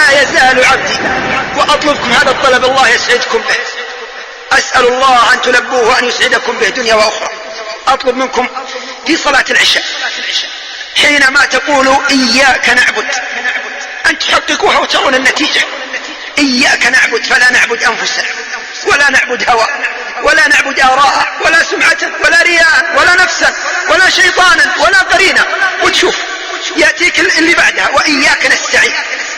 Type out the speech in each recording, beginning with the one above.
وما يزال عبدي. وأطلبكم هذا الطلب الله يسعدكم به، أسأل الله أن تلبوه وأن يسعدكم به دنيا وأخرى. أطلب منكم في صلاة العشاء حينما تقولوا إياك نعبد أن تحققوها وترون النتيجة. إياك نعبد، فلا نعبد أنفسنا ولا نعبد هوى ولا نعبد آراء ولا سمعة ولا رياء ولا نفسا ولا شيطانا ولا قرينا. وتشوف يأتيك اللي بعدها وإياك نستعين.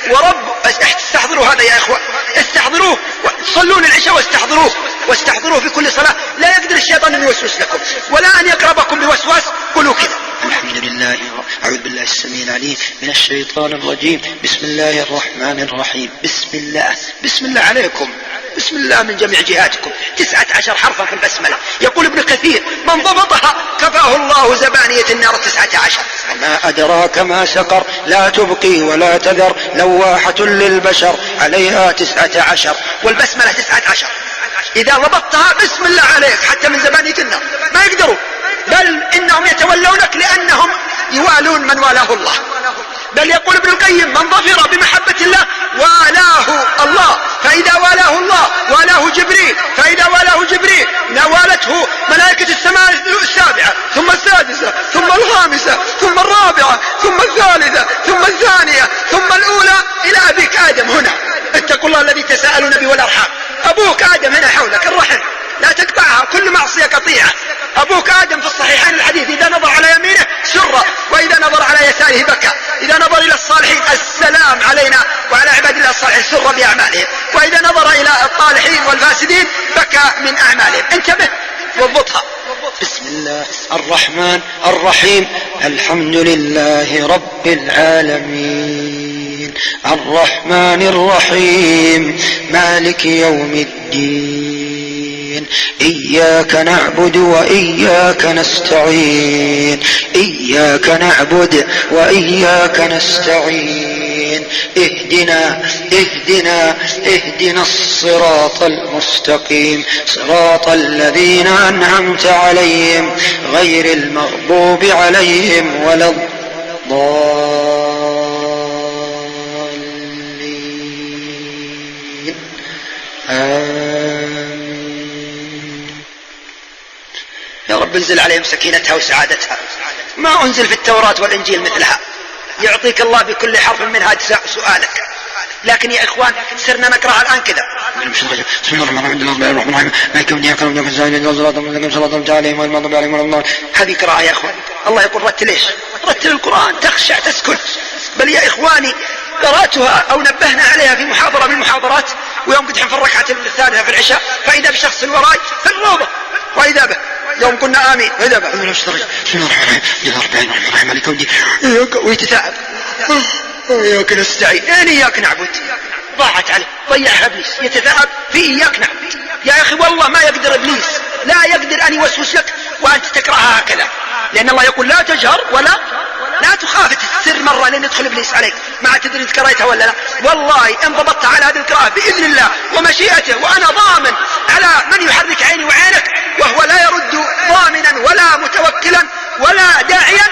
ورب استحضروا هذا يا إخوة، استحضروه، صلون العشاء واستحضروه في كل صلاة. لا يقدر الشيطان أن يوسوس لكم ولا أن يقربكم بوسواس. قولوا كذا: الحمد لله. أعوذ بالله السميع العليم من الشيطان الرجيم. بسم الله الرحمن الرحيم. بسم الله عليكم، بسم الله من جميع جهاتكم. 19 حرفا في البسملة. يقول ابن كثير: من ضبطها كفاه الله زبانية النار 19. وما أدراك ما سقر، لا تبقي ولا تذر، لواحة للبشر، عليها 19. والبسملة 19. إذا ضبطتها بسم الله عليك حتى من زبانية النار ما يقدروا، بل إنهم يتولونك لأنهم يوالون من والاه الله. بل يقول ابن القيم: من ظفر بمحبة الله والاه الله، فإذا والاه الله والاه جبريل، فإذا والاه جبريل نوالته ملائكة السماء السابعة ثم السادسة ثم الخامسة ثم الرابعة ثم الثالثة ثم الثانية ثم الأولى إلى أبيك آدم. هنا اتقوا الله الذي تساءلون به والأرحام. أبوك آدم هنا حولك، الرحم لا تقطعها، كل معصية قطيعة. أبوك آدم في الصحيحين الحديث: إذا نظر على يمينه سر، وإذا نظر على يساره بكى. إذا نظر إلى الصالحين: السلام علينا وعلى عباد الله الصالحين، سر بأعمالهم. وإذا نظر إلى الطالحين والفاسدين بكى من أعمالهم. انتبه وضبطها. بسم الله الرحمن الرحيم. الحمد لله رب العالمين، الرحمن الرحيم، مالك يوم الدين، إياك نعبد وإياك نستعين، إياك نعبد وإياك نستعين، اهدنا الصراط المستقيم، صراط الذين أنعمت عليهم غير المغضوب عليهم ولا الضالين. آمين. يا رب انزل عليهم سكينتها وسعادتها، ما أنزل في التوراة والإنجيل مثلها. يعطيك الله بكل حرف منها سؤالك. لكن يا إخوان سرنا نقرأها الآن كذا: بسم الله الرحمن الرحيم، مالك يوم الدين. هذه قراءة يا إخوان. الله يقول: رتل القرآن تخشع تسكن. بل يا إخواني قرأتها أو نبهنا عليها في محاضرة من المحاضرات، ويوم قد في الركعة الثالثة في العشاء فإذا بشخص وراي في الروضة، وإذا به يوم قلنا آمين وإذا به بسم الله الرحمن الرحيم، مالك يوم الدين. ويتثاءب: إياك نستعين. إياك نعبد ضاعت عليه، ضيعها إبليس. يتثاءب في إياك نعبد. يا أخي والله ما يقدر إبليس، لا يقدر أن يوسوس لك وأنت تقرأها هكذا، لأن الله يقول: لا تجهر ولا تخافت السر مرة لأن يدخل إبليس عليك. ما تدري إذا قرأتها ولا لا. والله إن ضبطت على هذه القراءة بإذن الله ومشيئته، وأنا ضامن على من يحرك عيني وعينك وهو لا يرد ضامنا ولا متوكلا ولا داعيا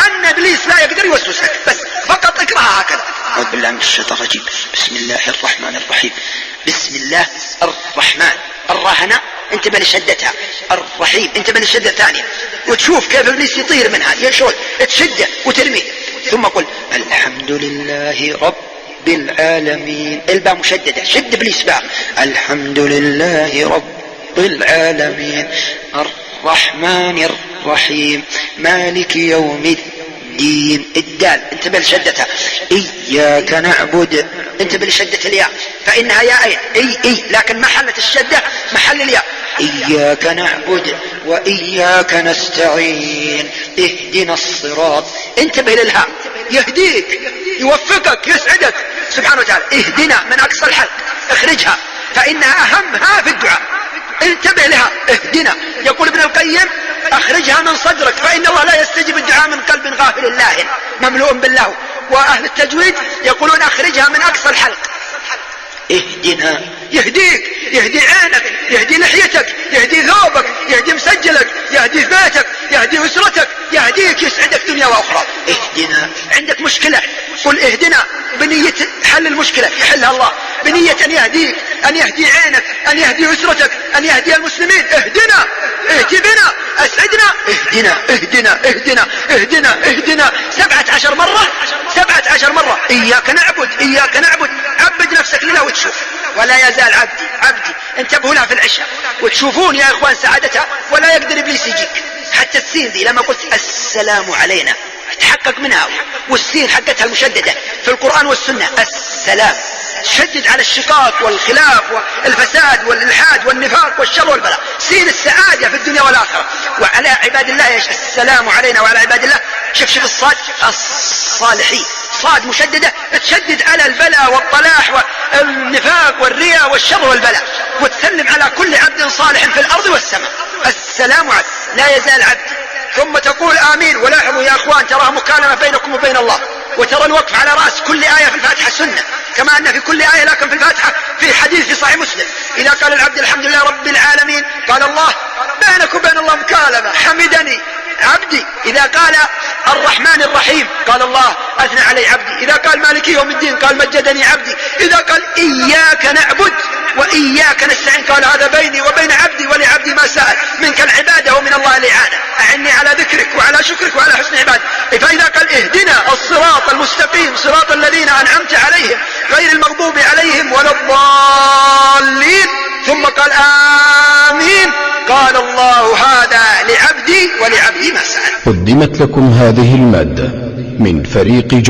أن إبليس لا يقدر يوسوس لك. بس فقط اقرأها هكذا. أعوذ بالله من الشيطان الرجيم. بسم الله الرحمن الرحيم. بسم الله الرحمن. الرهنة انتبه لشدتها، الرحيم انتبه للشدة الثانية. وتشوف كيف إبليس يطير منها، يشعر تشده وترميه. ثم قل: الحمد لله رب العالمين. الباء مشددة، شد إبليس باء. الحمد لله رب العالمين، الرحمن الرحيم، مالك يوم الدين. الدال انتبه لشدتها. إياك نعبد. انتبه لشدة الياء فإنها ياءين، أي لكن محلة الشدة محل الياء. إياك نعبد وإياك نستعين، اهدنا الصراط. انتبه للهاء، يهديك يوفقك يسعدك سبحانه وتعالى. اهدنا من أقصى الحلق، اخرجها فإنها أهمها في الدعاء. انتبه لها، اهدنا. يقول ابن القيم: اخرجها من صدرك، فإن الله لا يستجيب الدعاء من قلب غافل لاهٍ مملوء بالله. وأهل التجويد يقولون اخرجها من أقصى الحلق. اهدنا، يهديك، يهدي عينك، يهدي لحيتك، يهدي ثوبك، يهدي مسجلك، يهدي بيتك، يهدي أسرتك، يهديك يسعدك دنيا وأخرى. اهدنا. عندك مشكلة قل اهدنا بنية حل المشكلة يحلها الله، بنية أن يهديك، أن يهدي عينك، أن يهدي أسرتك، أن يهدي المسلمين. اهدنا، اهدي بنا، أسعدنا، اهدنا اهدنا اهدنا اهدنا اهدنا 17 مرة، 17 مرة. إياك نعبد إياك نعبد. عبد نفسك لله وتشوف. ولا يزال عبدي عبدي. انتبهوا لها في العشاء وتشوفون يا إخوان سعادتها. ولا يقدر إبليس يجيك. حتى السين دي لما قلت السلام علينا تحقق منها، والسين حقتها المشددة في القرآن والسنة السلام، شدد على الشقاق والخلاف والفساد والإلحاد والنفاق والشر والبلاء. سين السعادة في الدنيا والآخرة. وعلى عباد الله السلام علينا وعلى عباد الله. شوف الصاد الصالحين، صاد مشددة تشدد على البلاء والطلاح والنفاق والرياء والشر والبلاء، وتسلم على كل عبد صالح في الأرض والسماء. السلام عليك. لا يزال عبدي. ثم تقول آمين. ولاحظوا يا أخوان تراها مكالمة بينكم وبين الله. وترى الوقف على رأس كل آية في الفاتحة سنة، كما أن في كل آية لكن في الفاتحة في حديث في صحيح مسلم إذا قال العبد الحمد لله رب العالمين قال الله بينك وبين الله مكالمة حمدني عبدي. إذا قال الرحمن الرحيم قال الله أثنى علي عبدي. إذا قال مالك يوم الدين قال مجدني عبدي. إذا قال إياك نعبد وإياك نستعين قال هذا بيني وبين عبدي ولعبدي ما سأل منك العبادة ومن الله الإعانة. أعني على ذكرك وعلى شكرك وعلى حسن عبادة. فإذا قال اهدنا الصراط المستقيم صراط الذين أنعمت عليهم غير المغضوب عليهم ولا الضالين ثم قال آمين قال الله هذا لعبدي ولعبدي ما سأل. قدمت لكم هذه المادة من فريق